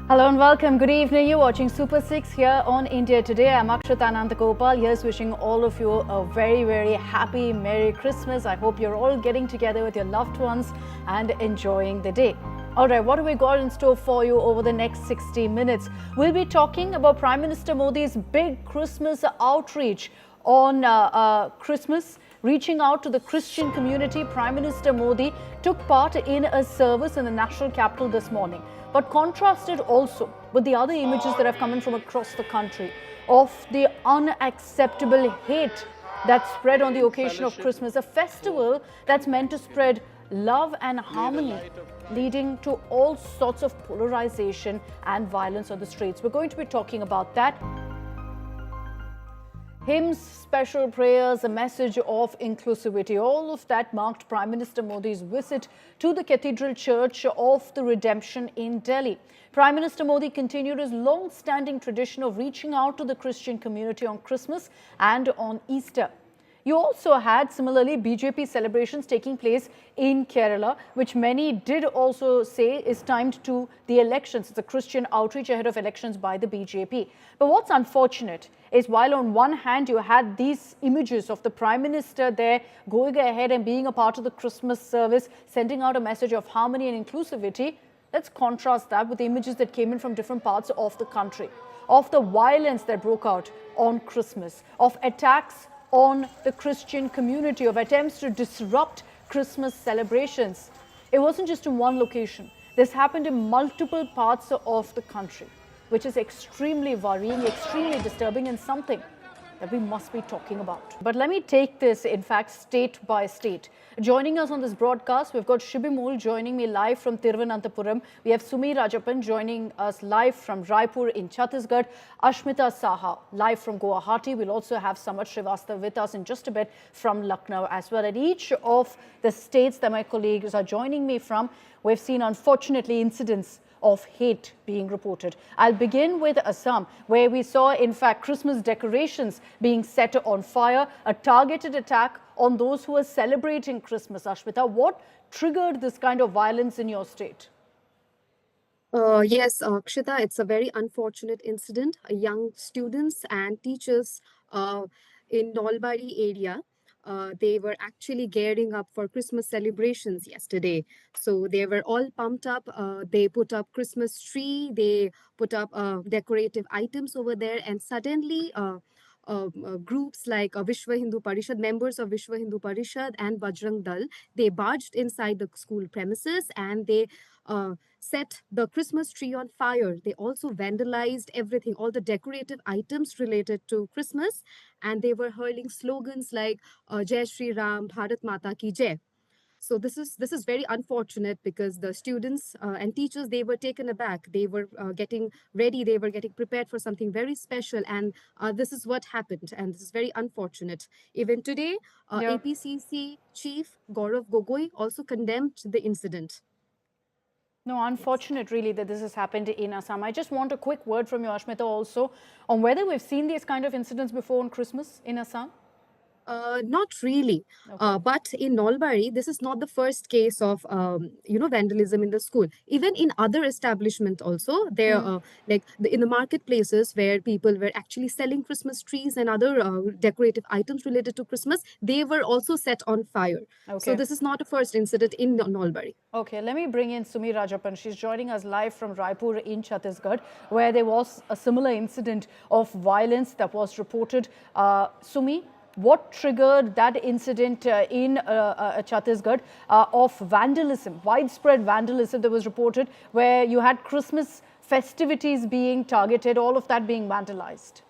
Hello and welcome. Good evening. You're watching Super 6 here on India Today. I'm Akshita Gopal. Here's wishing all of you a very, very happy Merry Christmas. I hope you're all getting together with your loved ones and enjoying the day. All right, what have we got in store for you over the next 60 minutes? We'll be talking about Prime Minister Modi's big Christmas outreach on Christmas. Reaching out to the Christian community, Prime Minister Modi took part in a service in the national capital this morning, but contrasted also with the other images that have come in from across the country of the unacceptable hate that spread on the occasion of Christmas, a festival that's meant to spread love and harmony, leading to all sorts of polarization and violence on the streets. We're going to be talking about that. Hymns, special prayers, a message of inclusivity, all of that marked Prime Minister Modi's visit to the Cathedral Church of the Redemption in Delhi. Prime Minister Modi continued his long-standing tradition of reaching out to the Christian community on Christmas and on Easter. You also had, similarly, BJP celebrations taking place in Kerala, which many did also say is timed to the elections. It's a Christian outreach ahead of elections by the BJP. But what's unfortunate is while on one hand you had these images of the Prime Minister there going ahead and being a part of the Christmas service, sending out a message of harmony and inclusivity, let's contrast that with the images that came in from different parts of the country, of the violence that broke out on Christmas, of attacks on the Christian community, of attempts to disrupt Christmas celebrations. It wasn't just in one location. This happened in multiple parts of the country, which is extremely worrying, extremely disturbing, and something that we must be talking about. But let me take this, in fact, state by state. Joining us on this broadcast, we've got Shibimul joining me live from Thiruvananthapuram. We have Sumi Rajapan joining us live from Raipur in Chhattisgarh. Ashmita Saha live from Guwahati. We'll also have Samat Srivastava with us in just a bit from Lucknow as well. At each of the states that my colleagues are joining me from, we've seen, unfortunately, incidents of hate being reported. I'll begin with Assam, where we saw, in fact, Christmas decorations being set on fire, a targeted attack on those who are celebrating Christmas. Ashmita, what triggered this kind of violence in your state? Yes, Akshita, it's a very unfortunate incident. Young students and teachers in Nolbari area, they were actually gearing up for Christmas celebrations yesterday. So they were all pumped up. They put up Christmas tree. They put up decorative items over there, and suddenly groups like Vishwa Hindu Parishad, members of Vishwa Hindu Parishad and Bajrang Dal, they barged inside the school premises and they set the Christmas tree on fire. They also vandalized everything, all the decorative items related to Christmas, and they were hurling slogans like Jai Shri Ram, Bharat Mata Ki Jai. So this is very unfortunate because the students and teachers, they were taken aback. They were getting ready. They were getting prepared for something very special, and this is what happened. And this is very unfortunate. Even today, APCC Chief Gaurav Gogoi also condemned the incident. No, unfortunate really that this has happened in Assam. I just want a quick word from you, Ashmita, also on whether we've seen these kind of incidents before on Christmas in Assam. Not really, but in Nolbari, this is not the first case of vandalism in the school. Even in other establishments, also there, in the marketplaces where people were actually selling Christmas trees and other decorative items related to Christmas, they were also set on fire. So this is not a first incident in Nolbari. Okay, let me bring in Sumi Rajapan. She's joining us live from Raipur in Chhattisgarh, where there was a similar incident of violence that was reported. Sumi, what triggered that incident in Chhattisgarh of vandalism, widespread vandalism that was reported, where you had Christmas festivities being targeted, all of that being vandalized?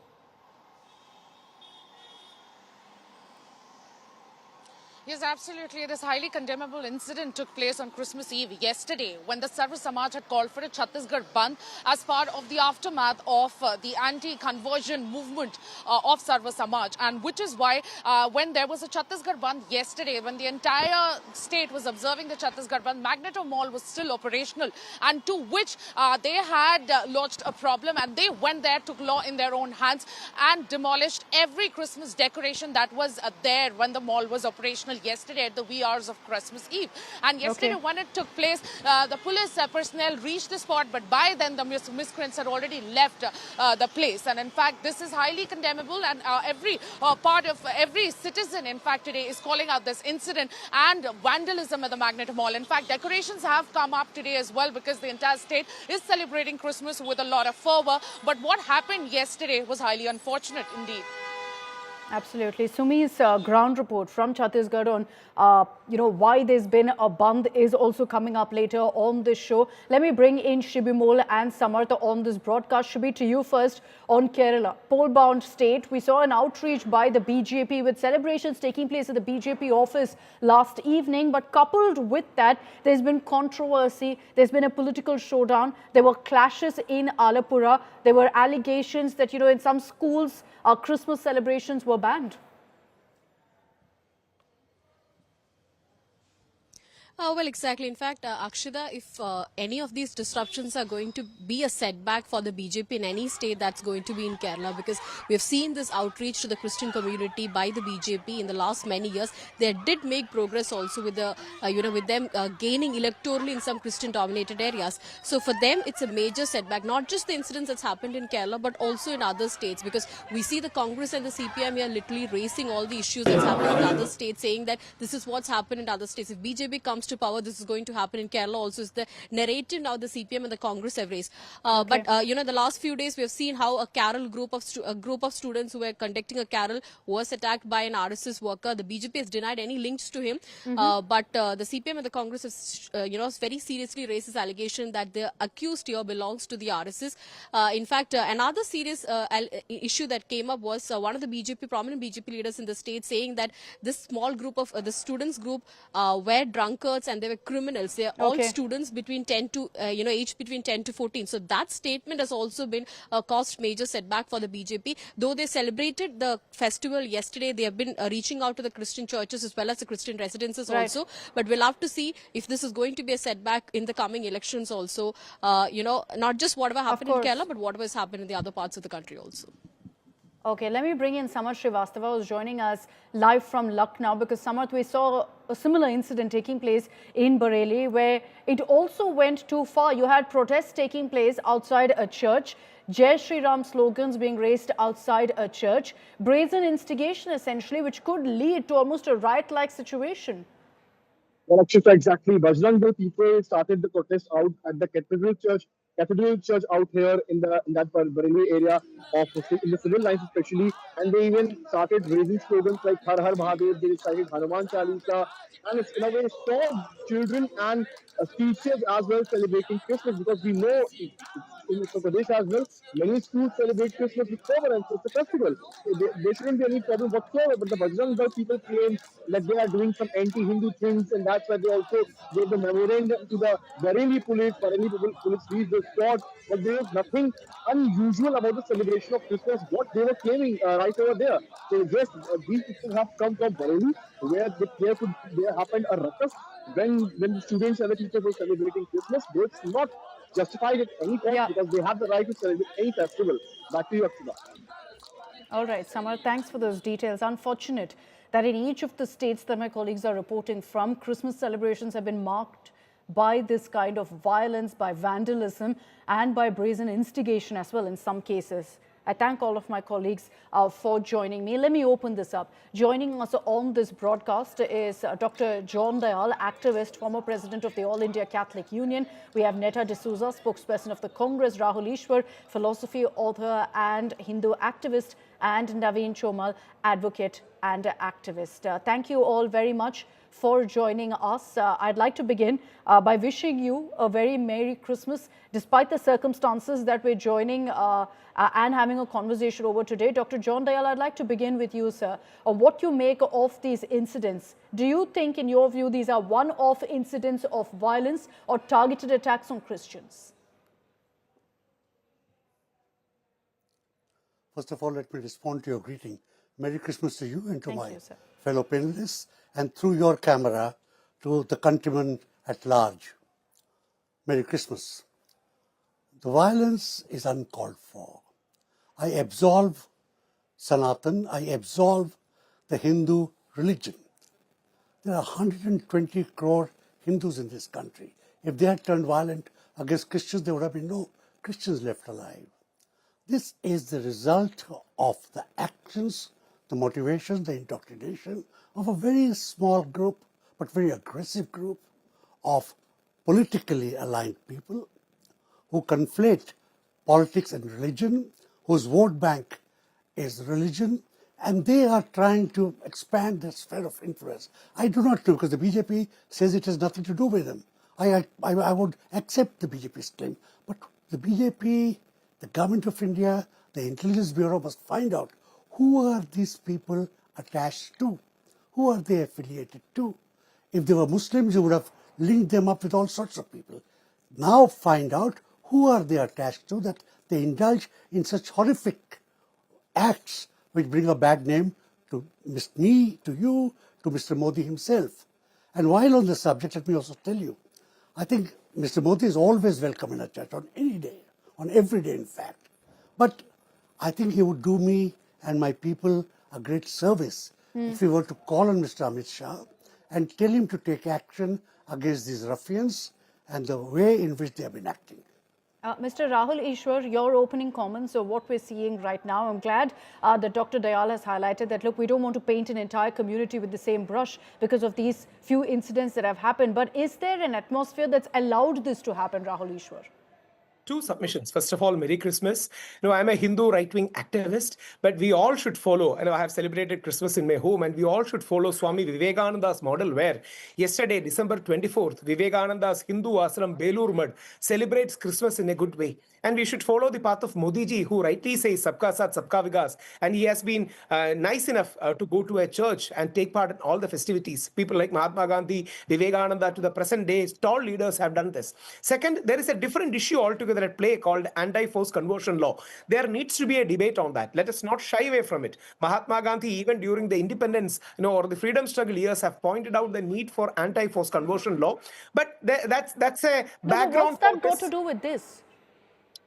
Yes, absolutely. This highly condemnable incident took place on Christmas Eve yesterday when the Sarva Samaj had called for a Chhattisgarh Bandh as part of the aftermath of the anti-conversion movement of Sarva Samaj. And which is why when there was a Chhattisgarh Bandh yesterday, when the entire state was observing the Chhattisgarh Bandh, Magneto Mall was still operational, and to which they had lodged a problem, and they went there, took law in their own hands and demolished every Christmas decoration that was there when the mall was operational yesterday at the wee hours of Christmas Eve. And yesterday when it took place, the police personnel reached the spot, but by then the miscreants had already left the place. And in fact, this is highly condemnable, and every part of every citizen, in fact, today is calling out this incident and vandalism at the Magnet Mall. In fact, decorations have come up today as well because the entire state is celebrating Christmas with a lot of fervor. But what happened yesterday was highly unfortunate indeed. Absolutely. Sumi's ground report from Chhattisgarh on, why there's been a bandh is also coming up later on this show. Let me bring in Shibimol and Samartha on this broadcast. Shibi, to you first on Kerala. Poll-bound state, we saw an outreach by the BJP with celebrations taking place at the BJP office last evening. But coupled with that, there's been controversy. There's been a political showdown. There were clashes in Alapura. There were allegations that, in some schools, Christmas celebrations were banned. Well, exactly. In fact, Akshita, if any of these disruptions are going to be a setback for the BJP in any state, that's going to be in Kerala, because we've seen this outreach to the Christian community by the BJP in the last many years. They did make progress also with the, with them gaining electorally in some Christian-dominated areas. So for them, it's a major setback, not just the incidents that's happened in Kerala, but also in other states, because we see the Congress and the CPM are literally raising all the issues that's happened in other states, saying that this is what's happened in other states. If BJP comes to power, this is going to happen in Kerala also, is the narrative now the CPM and the Congress have raised. But the last few days we have seen how a carol group of students who were conducting a carol was attacked by an RSS worker. The BJP has denied any links to him, but the CPM and the Congress have very seriously raised this allegation that the accused here belongs to the RSS. In fact, another serious issue that came up was one of the prominent BJP leaders in the state saying that this small group of the students group were drunkards and they were criminals. They are all students between 10 to aged between 10 to 14. So that statement has also been caused major setback for the BJP. Though they celebrated the festival yesterday, they have been reaching out to the Christian churches as well as the Christian residences also. But we'll have to see if this is going to be a setback in the coming elections also. Not just whatever happened in Kerala, but whatever has happened in the other parts of the country also. Okay, let me bring in Samarth Srivastava, who's joining us live from Lucknow, because Samarth, we saw a similar incident taking place in Bareilly where it also went too far. You had protests taking place outside a church, Jai Shri Ram slogans being raised outside a church, brazen instigation essentially, which could lead to almost a riot-like situation. Well, Akshita, exactly. Bajrang Dal people started the protest out at the Cathedral Church out here in that Bareilly area in the civil lines especially, and they even started raising slogans like Har Har Mahadev. They recited Hanuman Chalisa, and it's in a way saw children and teachers as well celebrating Christmas, because we know in Uttar Pradesh as well, many schools celebrate Christmas with fervor, and it's a festival. So there shouldn't be any problem whatsoever. But the Bajrang Dal people claim that they are doing some anti-Hindu things, and that's why they also gave the memorandum to the Bareilly police. Bareilly police reached the spot, but there is nothing unusual about the celebration of Christmas, what they were claiming right over there. So yes, these people have come from Bareilly, where there happened a ruckus when the students and the teachers were celebrating Christmas. Though it's not justified at any point, because they have the right to celebrate any festival. Back to you, Akshita. All right, Samar, thanks for those details. Unfortunate that in each of the states that my colleagues are reporting from, Christmas celebrations have been marked by this kind of violence, by vandalism, and by brazen instigation as well in some cases. I thank all of my colleagues for joining me. Let me open this up. Joining us on this broadcast is Dr. John Dayal, activist, former president of the All India Catholic Union. We have Netta D'Souza, spokesperson of the Congress, Rahul Ishwar, philosophy author and Hindu activist, and Naveen Chomal, advocate and activist. Thank you all very much for joining us. I'd like to begin by wishing you a very Merry Christmas, despite the circumstances that we're joining and having a conversation over today. Dr. John Dayal, I'd like to begin with you, sir, on what you make of these incidents. Do you think, in your view, these are one-off incidents of violence or targeted attacks on Christians? First of all, let me respond to your greeting. Merry Christmas to you and to my fellow panelists, and through your camera to the countrymen at large. Merry Christmas. The violence is uncalled for. I absolve Sanatan, I absolve the Hindu religion. There are 120 crore Hindus in this country. If they had turned violent against Christians, there would have been no Christians left alive. This is the result of the actions, the motivation, the indoctrination of a very small group, but very aggressive group of politically aligned people who conflate politics and religion, whose vote bank is religion, and they are trying to expand their sphere of influence. I do not know, because the BJP says it has nothing to do with them. I would accept the BJP's claim, but the BJP, the government of India, the Intelligence Bureau must find out who are these people attached to, who are they affiliated to. If they were Muslims, you would have linked them up with all sorts of people. Now find out who are they attached to, that they indulge in such horrific acts which bring a bad name to me, to you, to Mr. Modi himself. And while on the subject, let me also tell you, I think Mr. Modi is always welcome in a church, on any day, on every day in fact. But I think he would do me and my people a great service if we were to call on Mr. Amit Shah and tell him to take action against these ruffians and the way in which they have been acting. Mr. Rahul Ishwar, your opening comments of what we're seeing right now. I'm glad that Dr. Dayal has highlighted that, look, we don't want to paint an entire community with the same brush because of these few incidents that have happened. But is there an atmosphere that's allowed this to happen, Rahul Ishwar? Two submissions. First of all, Merry Christmas. I'm a Hindu right-wing activist, but we all should follow, I have celebrated Christmas in my home, and we all should follow Swami Vivekananda's model, where yesterday, December 24th, Vivekananda's Hindu ashram Belur Mad celebrates Christmas in a good way. And we should follow the path of Modi ji, who rightly says Sabka Saath, Sabka Vikas. And he has been nice enough to go to a church and take part in all the festivities. People like Mahatma Gandhi, Vivekananda, to the present day, tall leaders have done this. Second, there is a different issue altogether at play called anti-forced conversion law. There needs to be a debate on that. Let us not shy away from it. Mahatma Gandhi, even during the independence, or the freedom struggle years, have pointed out the need for anti-forced conversion law. But that's a background. What's that got to do with this?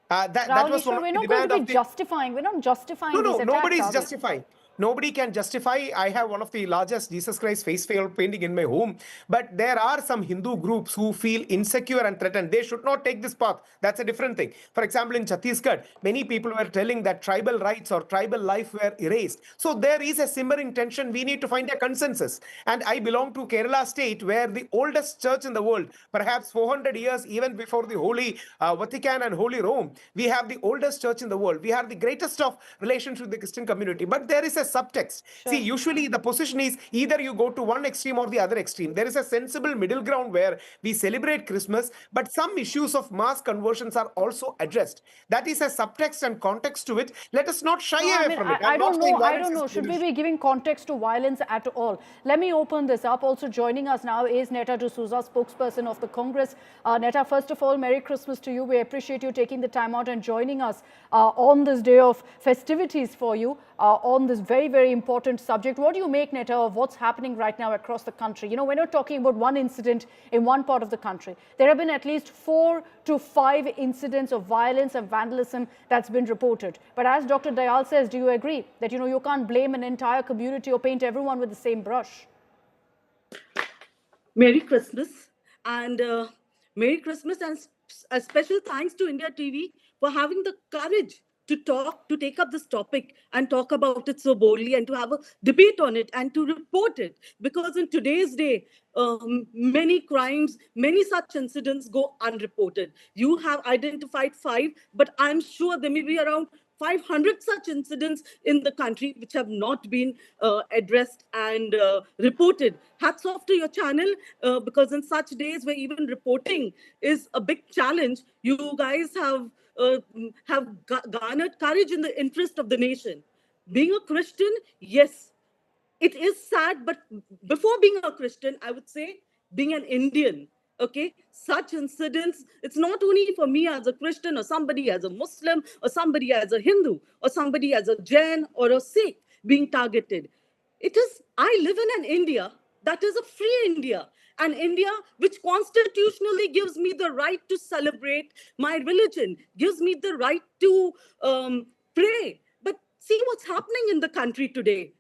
That was one of the we're not going to be justifying. We're not justifying these attacks. Nobody is justifying. Nobody can justify. I have one of the largest Jesus Christ face painting in my home. But there are some Hindu groups who feel insecure and threatened. They should not take this path. That's a different thing. For example, in Chhattisgarh, many people were telling that tribal rights or tribal life were erased. So there is a simmering tension. We need to find a consensus. And I belong to Kerala state, where the oldest church in the world, perhaps 400 years even before the Holy Vatican and Holy Rome, we have the oldest church in the world. We have the greatest of relations with the Christian community. But there is a subtext. Sure. See, usually the position is either you go to one extreme or the other extreme. There is a sensible middle ground where we celebrate Christmas, but some issues of mass conversions are also addressed. That is a subtext and context to it. Let us not shy away from it. I don't know. Should we be giving context to violence at all? Let me open this up. Also joining us now is Netta D'Souza, spokesperson of the Congress. Netta, first of all, Merry Christmas to you. We appreciate you taking the time out and joining us on this day of festivities for you on this very, very important subject. What do you make, Netta, of what's happening right now across the country? We're not talking about one incident in one part of the country. There have been at least 4 to 5 incidents of violence and vandalism that's been reported. But as Dr. Dayal says, do you agree that, you can't blame an entire community or paint everyone with the same brush? Merry Christmas. And Merry Christmas, and a special thanks to India TV for having the courage to take up this topic and talk about it so boldly, and to have a debate on it and to report it. Because in today's day, many crimes, many such incidents go unreported. You have identified 5, but I'm sure there may be around 500 such incidents in the country which have not been addressed and reported. Hats off to your channel, because in such days where even reporting is a big challenge, you guys have garnered courage in the interest of the nation. Being a Christian, yes, it is sad, but before being a Christian, I would say being an Indian, okay, such incidents, it's not only for me as a Christian or somebody as a Muslim or somebody as a Hindu or somebody as a Jain or a Sikh being targeted. I live in an India that is a free India, an India which constitutionally gives me the right to celebrate my religion, gives me the right to pray. But see what's happening in the country today.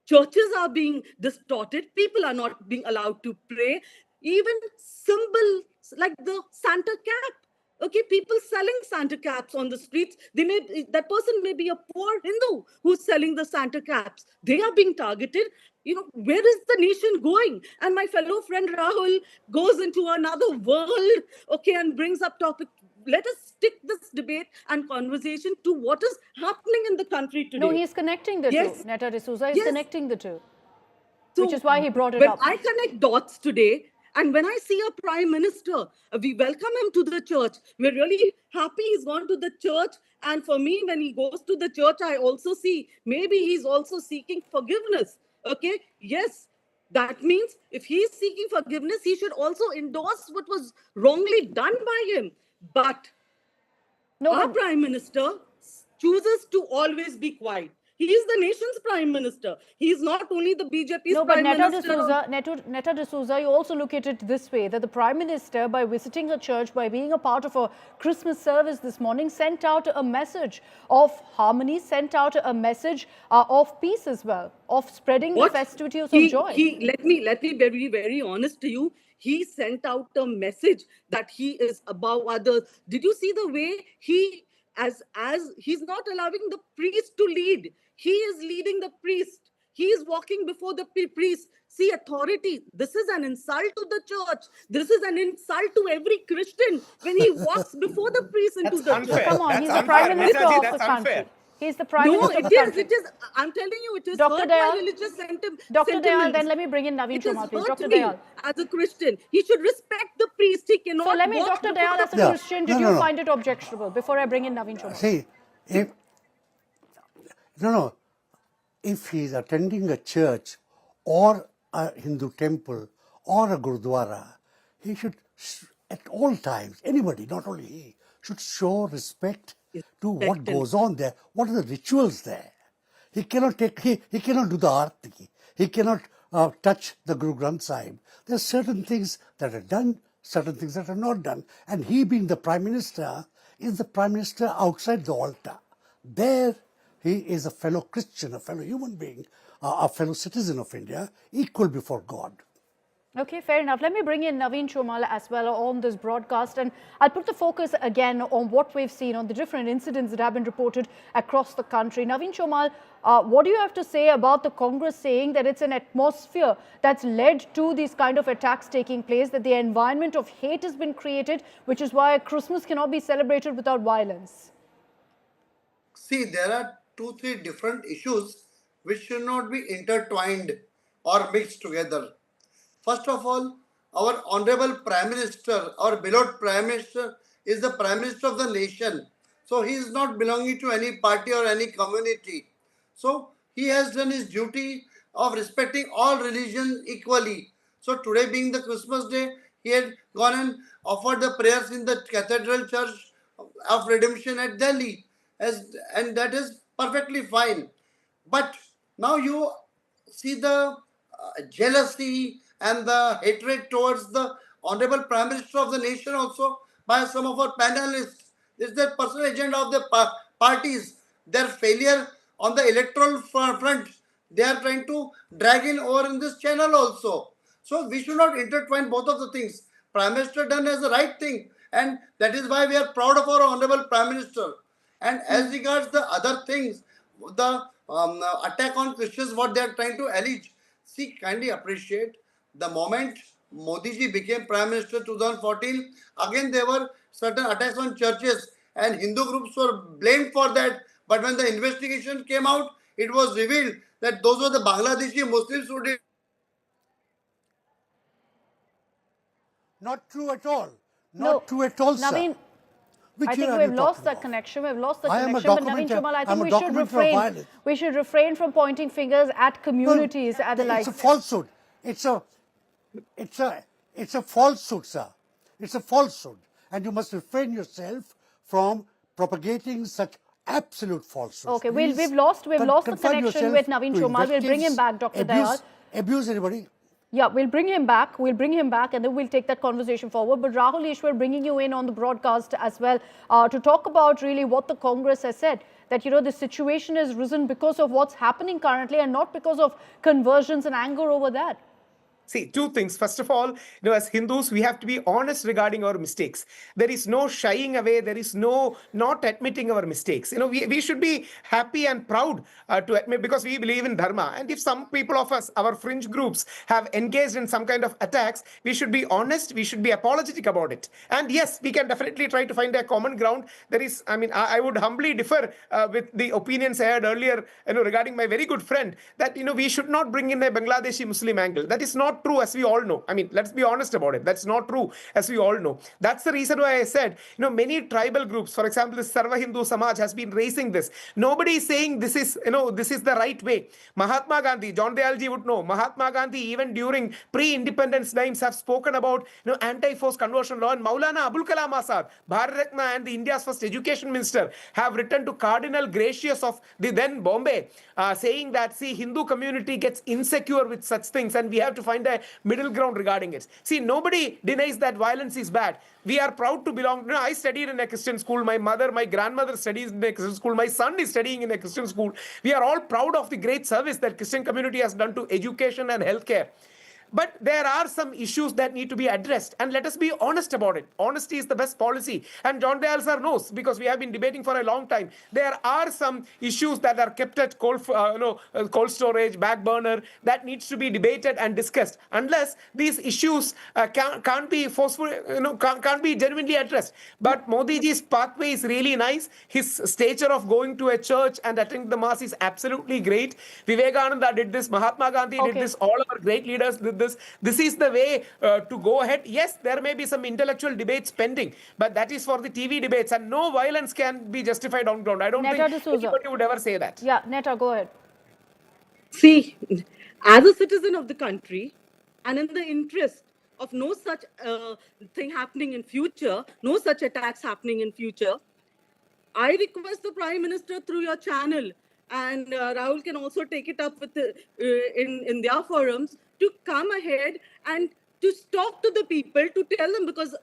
churches are being distorted, people are not being allowed to pray, even symbols like the Santa cap. Okay, people selling Santa caps on the streets. That person may be a poor Hindu who's selling the Santa caps. They are being targeted. Where is the nation going? And my fellow friend Rahul goes into another world, okay, and brings up topic. Let us stick this debate and conversation to what is happening in the country today. No, he is connecting the Yes. two. Netta D'Souza is Yes. connecting the two, So which is why he brought it when up. I connect dots today, and when I see a prime minister, we welcome him to the church. We're really happy he's gone to the church. And for me, when he goes to the church, I also see maybe he's also seeking forgiveness. Okay, yes. That means if he's seeking forgiveness, he should also endorse what was wrongly done by him. But our prime minister chooses to always be quiet. He is the nation's prime minister. He is not only the BJP's prime minister. Netta D'Souza, you also look at it this way, that the prime minister, by visiting a church, by being a part of a Christmas service this morning, sent out a message of harmony, sent out a message of peace as well, of spreading the festivities of joy. Let me be very, very honest to you. He sent out a message that he is above others. Did you see the way as he's not allowing the priest to lead? He is leading the priest. He is walking before the priest. See, authority. This is an insult to the church. This is an insult to every Christian when he walks before the priest into the church. Come on, he's the prime minister of the country. He's the prime minister of the country. It is. I'm telling you, it is Dr. hurt Dayal, my religious sentiments. Dr. Dayal, then let me bring in Naveen Chauhan, please. Dr. Dayal. As a Christian, he should respect the priest. He cannot. So let me, Dr. Dayal, as a Christian, did you find it objectionable? Before I bring in Naveen Chauhan. See, if he is attending a church or a Hindu temple or a Gurdwara, he should, at all times, anybody, not only he, should show respect to what goes on there. What are the rituals there? He cannot take, he cannot do the arti. He cannot touch the Guru Granth Sahib. There are certain things that are done, certain things that are not done. And he, being the Prime Minister, is the Prime Minister outside the altar. There, he is a fellow Christian, a fellow human being, a fellow citizen of India, equal before God. Okay, fair enough. Let me bring in Naveen Chauhan as well on this broadcast, and I'll put the focus again on what we've seen, on the different incidents that have been reported across the country. Naveen Chauhan, what do you have to say about the Congress saying that it's an atmosphere that's led to these kind of attacks taking place, that the environment of hate has been created, which is why Christmas cannot be celebrated without violence? See, there are 2-3 different issues which should not be intertwined or mixed together. First of all, our Honorable Prime Minister, our beloved Prime Minister, is the Prime Minister of the nation. So he is not belonging to any party or any community. So he has done his duty of respecting all religions equally. So today being the Christmas day, he had gone and offered the prayers in the Cathedral Church of Redemption at Delhi. And that is perfectly fine. But now you see the jealousy and the hatred towards the Honorable Prime Minister of the nation also by some of our panelists. This is the personal agenda of the parties. Their failure on the electoral front, they are trying to drag in over in this channel also. So we should not intertwine both of the things. Prime Minister done as the right thing, and that is why we are proud of our Honorable Prime Minister. And as regards the other things, the attack on Christians, what they are trying to allege, see, kindly appreciate, the moment Modi ji became Prime Minister 2014, again there were certain attacks on churches and Hindu groups were blamed for that. But when the investigation came out, it was revealed that those were the Bangladeshi Muslims who did. Not true at all. Not true at all, Naveen, sir. Which I think we've lost that connection. We've lost the connection. But Naveen Chauhan, I think we should refrain from pointing fingers at communities. It's a falsehood. It's a falsehood, sir. It's a falsehood. And you must refrain yourself from propagating such absolute falsehoods. Okay, we've lost the connection with Naveen Chauhan. We'll bring him back, Dr. Dayal. Abuse anybody. Yeah, we'll bring him back. We'll bring him back and then we'll take that conversation forward. But Rahul Ishwar, bringing you in on the broadcast as well to talk about really what the Congress has said, that, the situation has risen because of what's happening currently and not because of conversions and anger over that. See, two things. First of all, as Hindus, we have to be honest regarding our mistakes. There is no shying away. There is no not admitting our mistakes. We should be happy and proud to admit, because we believe in dharma. And if some people of us, our fringe groups, have engaged in some kind of attacks, we should be honest. We should be apologetic about it. And yes, we can definitely try to find a common ground. There is, I would humbly differ with the opinions I heard earlier, regarding my very good friend, that, we should not bring in a Bangladeshi Muslim angle. That is not true, as we all know. Let's be honest about it. That's not true, as we all know. That's the reason why I said, many tribal groups, for example, the Sarva Hindu Samaj has been raising this. Nobody is saying this is the right way. Mahatma Gandhi, John Dayalji would know. Mahatma Gandhi, even during pre-independence times, have spoken about, anti-forced conversion law. And Maulana Abul Kalam Azad, Bharat Ratna and the India's first education minister, have written to Cardinal Gracious of the then Bombay, saying that, see, Hindu community gets insecure with such things and we have to find a middle ground regarding it. See, nobody denies that violence is bad. We are proud to belong. I studied in a Christian school. My grandmother studies in a Christian school. My son is studying in a Christian school. We are all proud of the great service that Christian community has done to education and healthcare. But there are some issues that need to be addressed, and let us be honest about it. Honesty is the best policy, and John Dayal sir knows, because we have been debating for a long time. There are some issues that are kept at cold storage, back burner, that needs to be debated and discussed. Unless these issues can't be forceful, can't be genuinely addressed. But Modi ji's pathway is really nice. His stature of going to a church and attending the mass is absolutely great. Vivekananda did this. Mahatma Gandhi did this. All our great leaders did this. This is the way to go ahead. Yes, there may be some intellectual debates pending, but that is for the TV debates, and no violence can be justified on ground. I don't think anybody would ever say that. Yeah, Netta, go ahead. See, as a citizen of the country, and in the interest of no such thing happening in future, no such attacks happening in future, I request the Prime Minister through your channel, and Rahul can also take it up with in their forums, to come ahead and to talk to the people, to tell them, because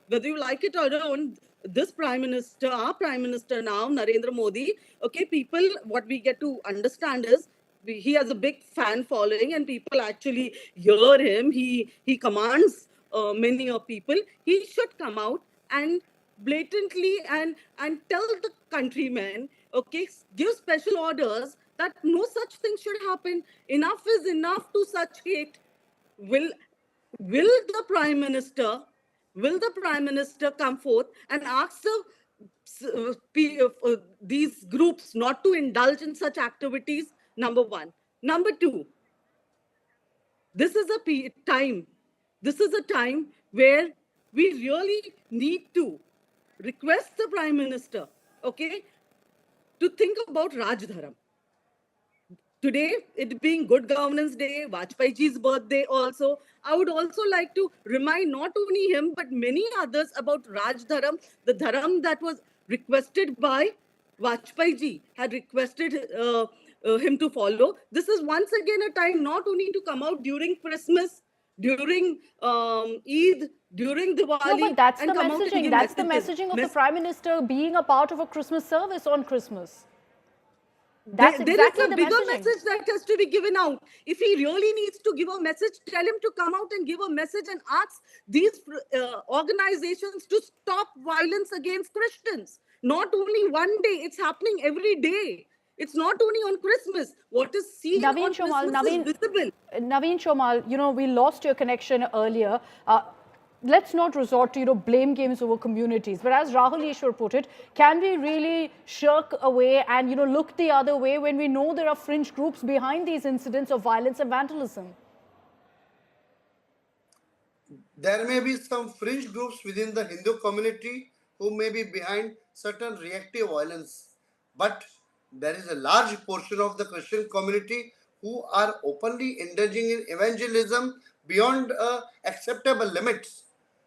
whether you like it or not, this Prime Minister, our Prime Minister now, Narendra Modi, okay, people, what we get to understand is, he has a big fan following and people actually hear him. He commands many of people. He should come out and blatantly and tell the countrymen, okay, give special orders that no such thing should happen. Enough is enough to such hate. Will the Prime Minister come forth and ask these groups not to indulge in such activities? Number one. Number two, this is a time where we really need to request the Prime Minister, okay, to think about Rajdharam. Today, it being Good Governance Day, Vajpayee's birthday also, I would also like to remind not only him, but many others about Rajdharam, the dharam that was requested by Vajpayee, had requested him to follow. This is once again a time not only to come out during Christmas, during Eid, during Diwali. No, but that's the messaging. That's the messaging of the Prime Minister being a part of a Christmas service on Christmas. There is a bigger message that has to be given out. If he really needs to give a message, tell him to come out and give a message and ask these organizations to stop violence against Christians. Not only one day, it's happening every day. It's not only on Christmas. What is seen on Christmas is visible. Naveen Chomal, we lost your connection earlier. Let's not resort to, blame games over communities. But as Rahul Ishwar put it, can we really shirk away and, look the other way when we know there are fringe groups behind these incidents of violence and vandalism? There may be some fringe groups within the Hindu community who may be behind certain reactive violence. But there is a large portion of the Christian community who are openly indulging in evangelism beyond acceptable limits.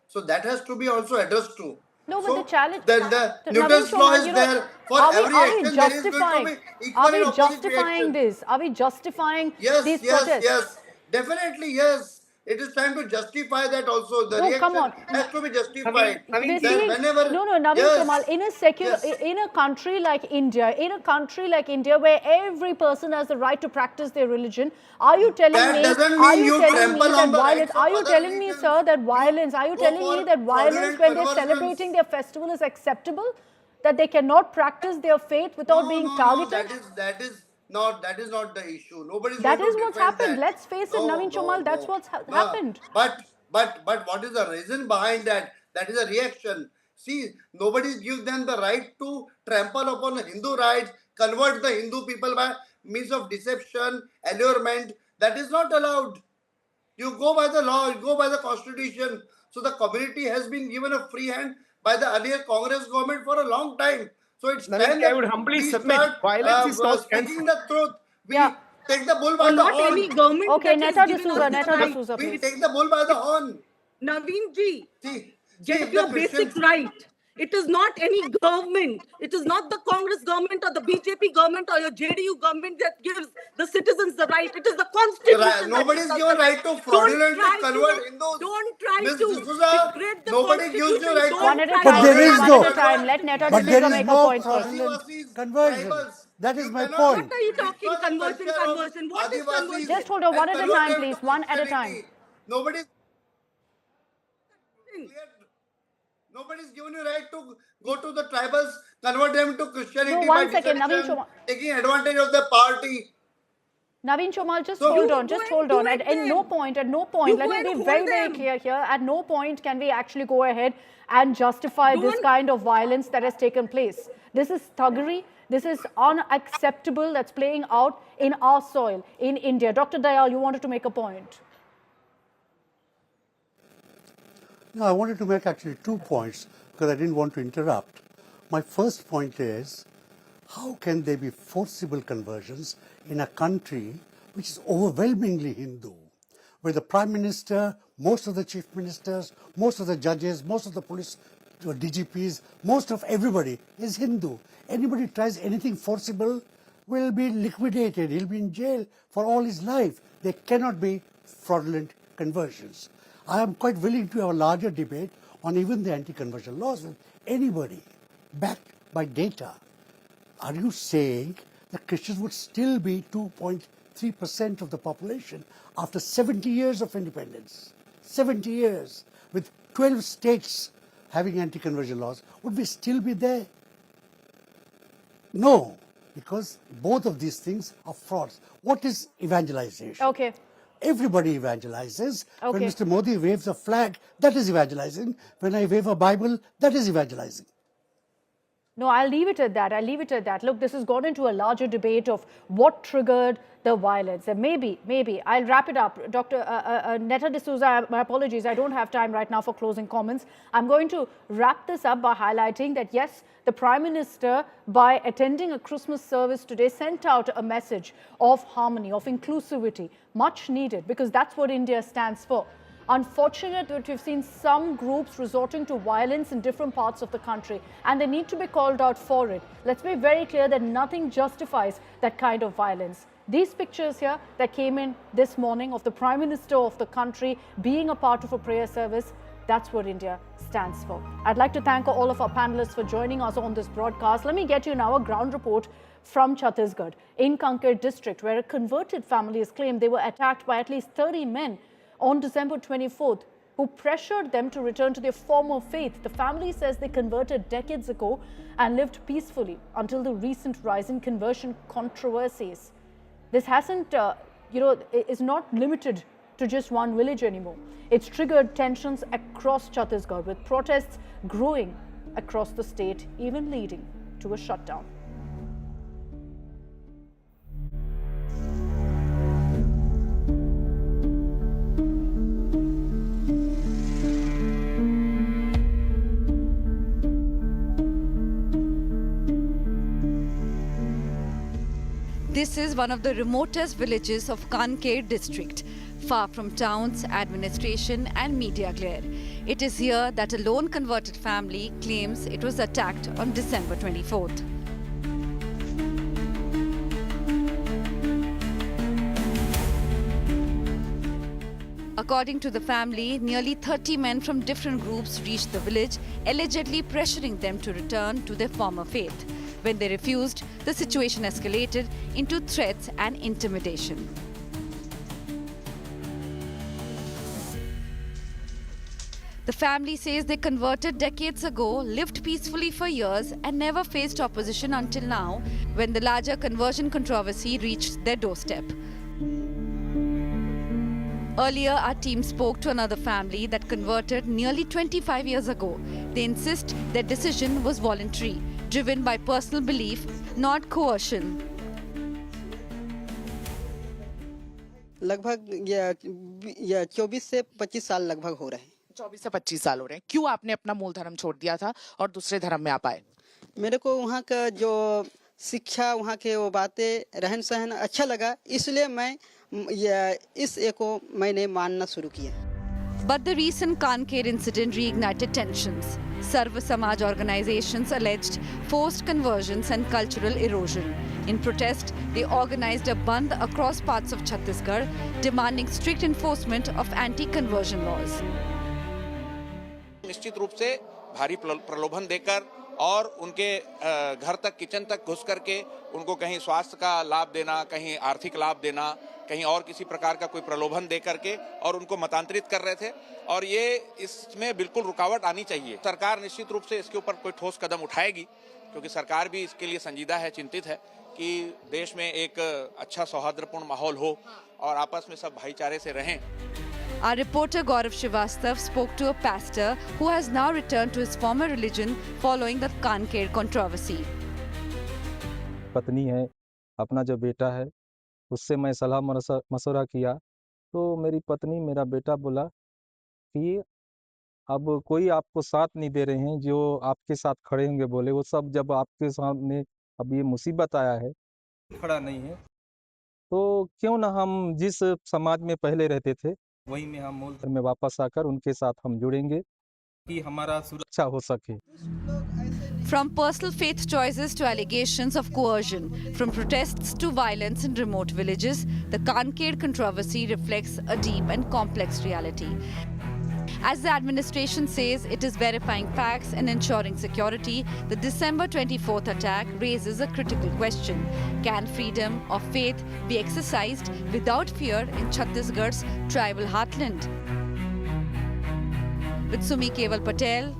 So that has to be also addressed too. No, but the challenge... The Newton's law is there for every action. There is going to be equal and opposite reaction. Are we justifying this? Are we justifying these protests? Yes. Definitely, yes. It is time to justify that also. The No, come reaction on. has to be justified. We're That seeing, whenever, no, Naveen yes, Chomal, in a secular, yes. in a country like India, where every person has the right to practice their religion, are you telling That me? doesn't Are mean you you telling me trample that on the violence? rights of Are you other telling me, religions. sir, that You violence? Are you go telling me for that violence fraudulent when they're conversions. celebrating their festival is acceptable? That they cannot practice their faith without being targeted? That is not the issue. Nobody is That going is to what's defend happened. that. Let's face it, No, Naveen no, Chomal, that's no. what's No. happened. But what is the reason behind that? That is a reaction. See, nobody gives them the right to trample upon Hindu rights, convert the Hindu people by means of deception, allurement. That is not allowed. You go by the law, you go by the constitution. So the community has been given a free hand by the earlier Congress government for a long time. So it's Naveen, time I that would humbly we submit start violence is not speaking cancelled. the truth. Yeah. We take the bull Or by the not any horn. government Okay, that has Neta given D'Souza, us the Neta right. D'Souza, We please. take the bull by the horn. Naveen ji, See, get if the your basics Christian right. It is not any government. It is not the Congress government or the BJP government or your JDU government that gives the citizens the right. It is the Constitution that nobody gives is us the given right. right to fraudulently convert Hindus. Don't try Miss to D'Souza, degrade the nobody gives you Constitution. right One to Don't at a try But time, to there please. is One cramp at no, a time. Let Neta but there D'Souza is make a no point first. Adivasis, conversion. tribals. That is You my cannot point. What are you talking? destroy the Conversion, culture of conversion. What is Adivasis conversion? Just hold on, one and at a convert time, them please. to One at a time. Christianity. Nobody's given you right to go to the tribals, convert them to No, Christianity by one second, Naveen deception, Chomal. taking advantage of the party. Naveen Chomal, just So- hold on, You go just and hold do on. it At no point, You let go me and be hold very, very them. clear here. At no point can we actually go ahead and justify this Don't- kind of violence that has taken place. This is thuggery. This is unacceptable that's playing out in our soil, in India. Dr. Dayal, you wanted to make a point. No, I wanted to make actually 2 points because I didn't want to interrupt. My first point is, how can there be forcible conversions in a country which is overwhelmingly Hindu, where the Prime Minister, most of the Chief Ministers, most of the judges, most of the police DGPs, most of everybody is Hindu. Anybody tries anything forcible will be liquidated. He'll be in jail for all his life. There cannot be fraudulent conversions. I am quite willing to have a larger debate on even the anti-conversion laws with anybody, backed by data. Are you saying that Christians would still be 2.3% of the population after 70 years of independence? 70 years, with 12 states having anti-conversion laws, would we still be there? No, because both of these things are frauds. What is evangelization? Okay. Everybody evangelizes. When Okay. Mr. Modi waves a flag, that is evangelizing. When I wave a Bible, that is evangelizing. No, I'll leave it at that. I'll leave it at that. Look, this has gone into a larger debate of what triggered the violence. And maybe, I'll wrap it up. Dr. Neta D'Souza, my apologies, I don't have time right now for closing comments. I'm going to wrap this up by highlighting that, yes, the Prime Minister, by attending a Christmas service today, sent out a message of harmony, of inclusivity, much needed, because that's what India stands for. Unfortunate that we've seen some groups resorting to violence in different parts of the country, and they need to be called out for it. Let's be very clear that nothing justifies that kind of violence. These pictures here that came in this morning of the Prime Minister of the country being a part of a prayer service, that's what India stands for. I'd like to thank all of our panelists for joining us on this broadcast. Let me get you now a ground report from Chhattisgarh, in Kanker district, where a converted family has claimed they were attacked by at least 30 men on December 24th, who pressured them to return to their former faith. The family says they converted decades ago and lived peacefully until the recent rise in conversion controversies. This hasn't, is not limited to just one village anymore. It's triggered tensions across Chhattisgarh, with protests growing across the state, even leading to a shutdown. This is one of the remotest villages of Kanker district, far from towns, administration and media glare. It is here that a lone converted family claims it was attacked on December 24th. A According to the family, nearly 30 men from different groups reached the village, allegedly pressuring them to return to their former faith. When they refused, the situation escalated into threats and intimidation. The family says they converted decades ago, lived peacefully for years, and never faced opposition until now, when the larger conversion controversy reached their doorstep. Earlier, our team spoke to another family that converted nearly 25 years ago. They insist their decision was voluntary, driven by personal belief, not coercion. लगभग ये 24 से 25 साल लगभग हो रहे हैं। 24 से 25 साल हो रहे हैं। क्यों आपने अपना मूल धर्म छोड़ दिया था और दूसरे धर्म में आप आए? मेरे को वहाँ का जो शिक्षा, वहाँ के वो बातें, रहन सहन अच्छा लगा, इसलिए मैं इस एक को मैंने मानना शुरू किया। But the recent Kanker incident reignited tensions. Sarva Samaj organizations alleged forced conversions and cultural erosion. In protest, they organized a bandh across parts of Chhattisgarh, demanding strict enforcement of anti-conversion laws. निश्चित रूप से भारी प्रलोभन देकर और उनके घर तक, किचन तक घुस करके उनको कहीं स्वास्थ्य का लाभ देना, कहीं आर्थिक लाभ देना, कहीं और किसी प्रकार का कोई प्रलोभन दे करके और उनको मतांतरित कर रहे थे। और ये इसमें बिल्कुल रुकावट आनी चाहिए। सरकार निश्चित रूप से इसके ऊपर कोई ठोस कदम उठाएगी, क्योंकि सरकार भी इसके लिए संजीदा है, चिंतित है कि देश में एक अच्छा सौहार्दपूर्ण माहौल हो और आपस में सब भाईचारे से रहें। Our reporter Gaurav Srivastav spoke to a pastor who has now returned to his former religion following the Kanker controversy. पत्नी है, अपना जो बेटा है, उससे मैं सलाह मशवरा किया, तो मेरी पत्नी, मेरा बेटा बोला कि अब कोई आपको साथ नहीं दे रहे हैं, जो आपके साथ खड़े होंगे, बोले वो सब जब आपके सामने अब ये मुसीबत आया है, खड़ा नहीं है, तो क्यों ना हम जिस समाज में पहले रहते थे वहीं में हम मूल धर्म में वापस आकर उनके साथ हम जुड़ेंगे कि हमारा सुरक्षा हो सके। From personal faith choices to allegations of coercion, from protests to violence in remote villages, the Kanker controversy reflects a deep and complex reality. As the administration says it is verifying facts and ensuring security, the December 24th attack raises a critical question. Can freedom of faith be exercised without fear in Chhattisgarh's tribal heartland? With Sumi Keval Patel,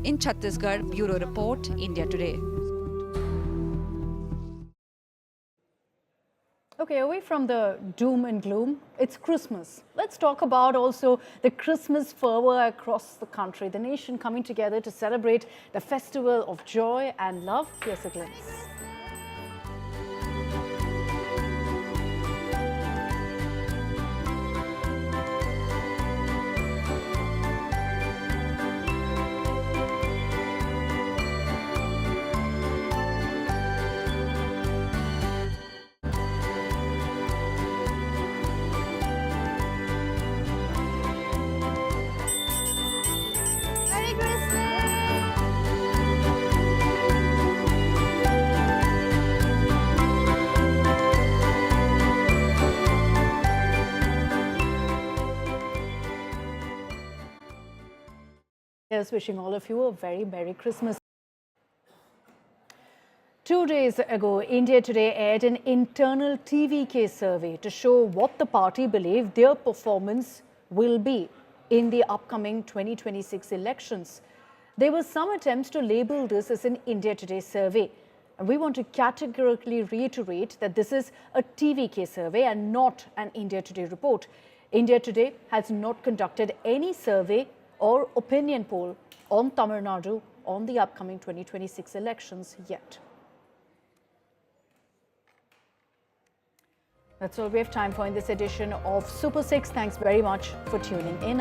in Chhattisgarh, Bureau Report, India Today. Okay, away from the doom and gloom, it's Christmas. Let's talk about also the Christmas fervor across the country, the nation coming together to celebrate the festival of joy and love. Here's a glimpse. Here's wishing all of you a very Merry Christmas. 2 days ago, India Today aired an internal TVK survey to show what the party believe their performance will be in the upcoming 2026 elections. There were some attempts to label this as an India Today survey. And we want to categorically reiterate that this is a TVK survey and not an India Today report. India Today has not conducted any survey or opinion poll on Tamil Nadu on the upcoming 2026 elections yet. That's all we have time for in this edition of Super 6. Thanks very much for tuning in.